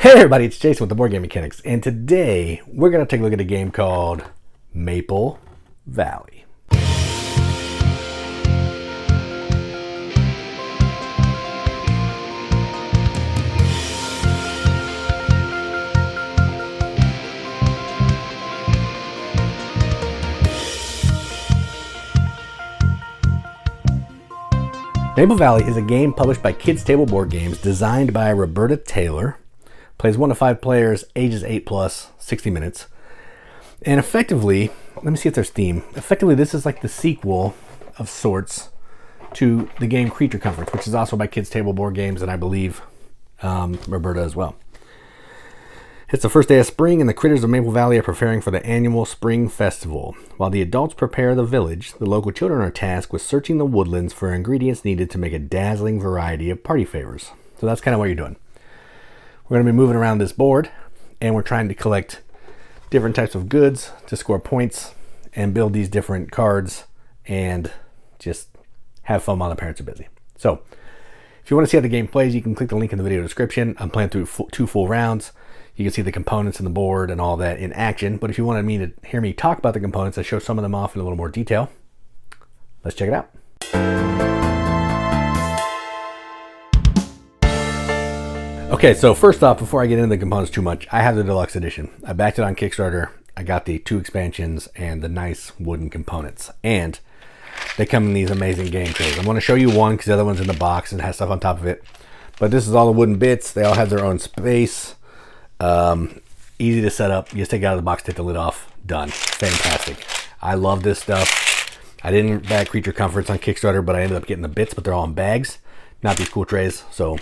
Hey everybody, it's Jason with the Board Game Mechanics, and today we're going to take a look at a game called Maple Valley. Maple Valley is a game published by Kids Table Board Games, designed by Roberta Taylor. Plays 1 to 5 players, ages 8 plus, 60 minutes. And effectively, let me see if there's theme. Effectively, this is like the sequel of sorts to the game Creature Comforts, which is also by Kids Table Board Games, and I believe Roberta as well. It's the first day of spring, and the critters of Maple Valley are preparing for the annual Spring Festival. While the adults prepare the village, the local children are tasked with searching the woodlands for ingredients needed to make a dazzling variety of party favors. So that's kind of what you're doing. We're going to be moving around this board, and we're trying to collect different types of goods to score points and build these different cards and just have fun while the parents are busy. So if you want to see how the game plays, you can click the link in the video description. I'm playing through 2 full rounds. You can see the components in the board and all that in action. But if you wanted me to hear me talk about the components, I show some of them off in a little more detail. Let's check it out. Okay, so first off, before I get into the components too much, I have the deluxe edition. I backed it on Kickstarter. I got the 2 expansions and the nice wooden components. And they come in these amazing game trays. I'm going to show you one because the other one's in the box and has stuff on top of it. But this is all the wooden bits. They all have their own space. Easy to set up. You just take it out of the box, take the lid off. Done. Fantastic. I love this stuff. I didn't back Creature Comforts on Kickstarter, but I ended up getting the bits, but they're all in bags. Not these cool trays. So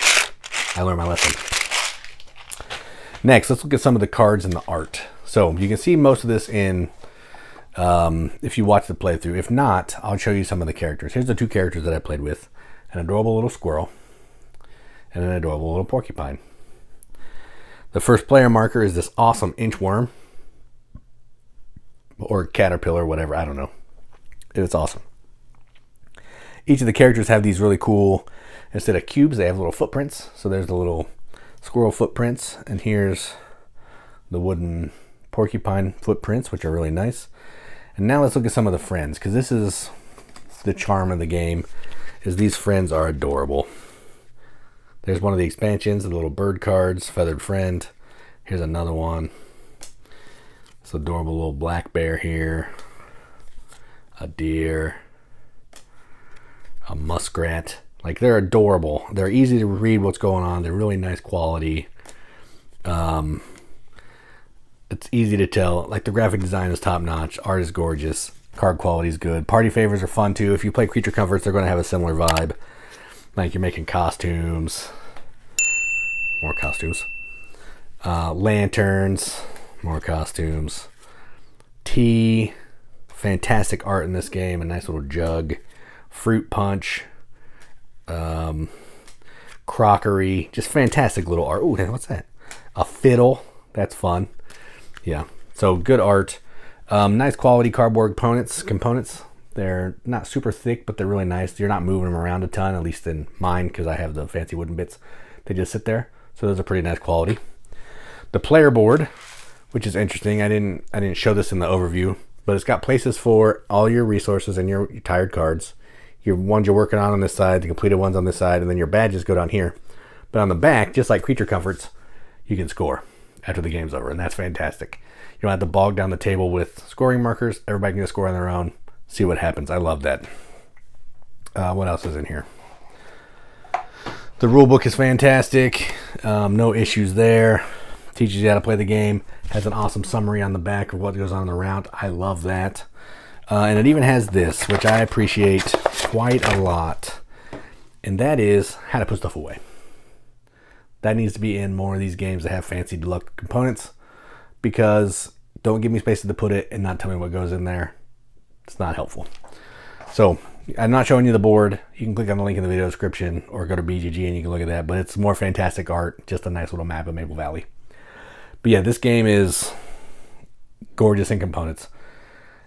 I learned my lesson. Next, let's look at some of the cards and the art. So you can see most of this in, if you watch the playthrough. If not, I'll show you some of the characters. Here's the 2 characters that I played with. An adorable little squirrel and an adorable little porcupine. The first player marker is this awesome inchworm or caterpillar, whatever, I don't know. It's awesome. Each of the characters have these really cool, instead of cubes, they have little footprints. So there's the little squirrel footprints, and here's the wooden porcupine footprints, which are really nice. And now let's look at some of the friends, because this is the charm of the game, is these friends are adorable. There's one of the expansions, the little bird cards, feathered friend. Here's another one. This adorable little black bear here. A deer. A muskrat. Like, they're adorable. They're easy to read what's going on. They're really nice quality. It's easy to tell. Like, the graphic design is top notch. Art is gorgeous. Card quality is good. Party favors are fun too. If you play Creature Comforts, they're going to have a similar vibe. Like, you're making costumes. More costumes. Lanterns. More costumes. Tea. Fantastic art in this game. A nice little jug. Fruit punch. Crockery. Just fantastic little art. Ooh, what's that? A fiddle. That's fun. Yeah. So good art. Nice quality cardboard components. They're not super thick, but they're really nice. You're not moving them around a ton, at least in mine, because I have the fancy wooden bits. They just sit there. So those are pretty nice quality. The player board, which is interesting. I didn't show this in the overview, but it's got places for all your resources and your tired cards. Your ones you're working on this side, the completed ones on this side, and then your badges go down here. But on the back, just like Creature Comforts, you can score after the game's over, and that's fantastic. You don't have to bog down the table with scoring markers. Everybody can just score on their own. See what happens. I love that. What else is in here? The rule book is fantastic. No issues there. Teaches you how to play the game. Has an awesome summary on the back of what goes on in the round. I love that. And it even has this, which I appreciate quite a lot. And that is how to put stuff away. That needs to be in more of these games that have fancy deluxe components, because don't give me spaces to put it and not tell me what goes in there. It's not helpful. So I'm not showing you the board. You can click on the link in the video description or go to BGG and you can look at that. But it's more fantastic art. Just a nice little map of Maple Valley. But yeah, this game is gorgeous in components.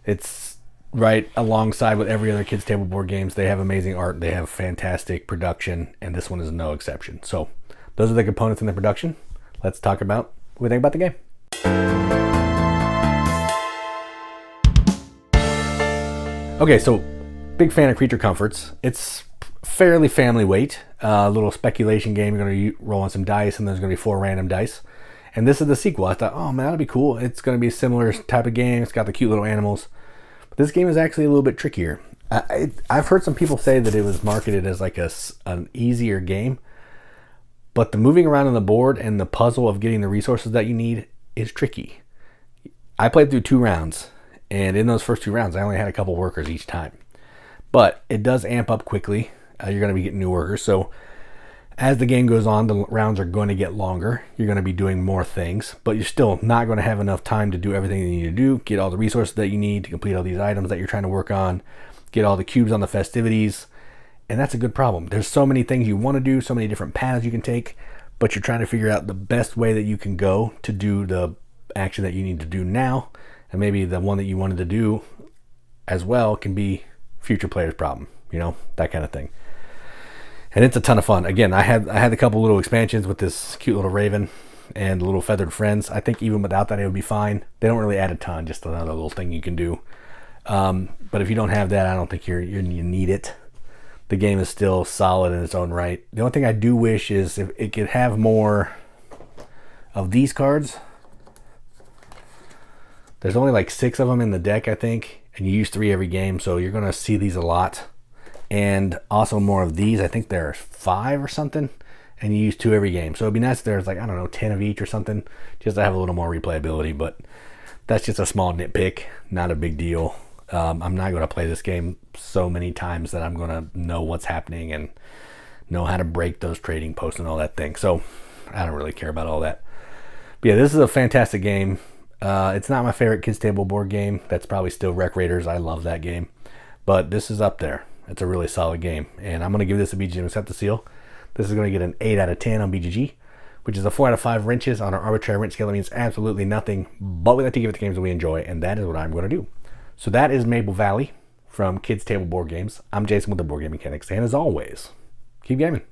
It's right alongside with every other Kids Table Board games. They have amazing art. They have fantastic production. And this one is no exception. So those are the components in the production. let's talk about what we think about the game. Okay, so big fan of Creature Comforts. It's fairly family weight. A little speculation game. You're going to roll on some dice, and there's going to be 4 random dice. And this is the sequel. I thought, oh man, that'll be cool. It's going to be a similar type of game. It's got the cute little animals. But this game is actually a little bit trickier. I've heard some people say that it was marketed as like an easier game. But the moving around on the board and the puzzle of getting the resources that you need is tricky. I played through 2 rounds. And in those first 2 rounds, I only had a couple workers each time. But it does amp up quickly. You're going to be getting new workers. So as the game goes on, the rounds are going to get longer. You're going to be doing more things. But you're still not going to have enough time to do everything you need to do. Get all the resources that you need to complete all these items that you're trying to work on. Get all the cubes on the festivities. And that's a good problem. There's so many things you want to do. So many different paths you can take. But you're trying to figure out the best way that you can go to do the action that you need to do now. And maybe the one that you wanted to do as well can be future players' problem, that kind of thing. And it's a ton of fun. Again, I had a couple little expansions with this cute little raven and little feathered friends. I think even without that, it would be fine. They don't really add a ton, just another little thing you can do. But if you don't have that, I don't think you need it. The game is still solid in its own right. The only thing I do wish is if it could have more of these cards. There's only like 6 of them in the deck, I think, and you use 3 every game, so you're going to see these a lot. And also more of these. I think there's 5 or something, and you use 2 every game. So it'd be nice if there's 10 of each or something, just to have a little more replayability. But that's just a small nitpick, not a big deal. I'm not going to play this game so many times that I'm going to know what's happening and know how to break those trading posts and all that thing. So I don't really care about all that. But yeah, this is a fantastic game. It's not my favorite kids table board game. That's probably still Wreck Raiders. I love that game. But this is up there. It's a really solid game. And I'm going to give this a BGG Accept the Seal. This is going to get an 8 out of 10 on BGG, which is a 4 out of 5 wrenches on our arbitrary wrench scale. That means absolutely nothing. But we like to give it the games that we enjoy, and that is what I'm going to do. So that is Maple Valley from Kids Table Board Games. I'm Jason with the Board Game Mechanics. And as always, keep gaming.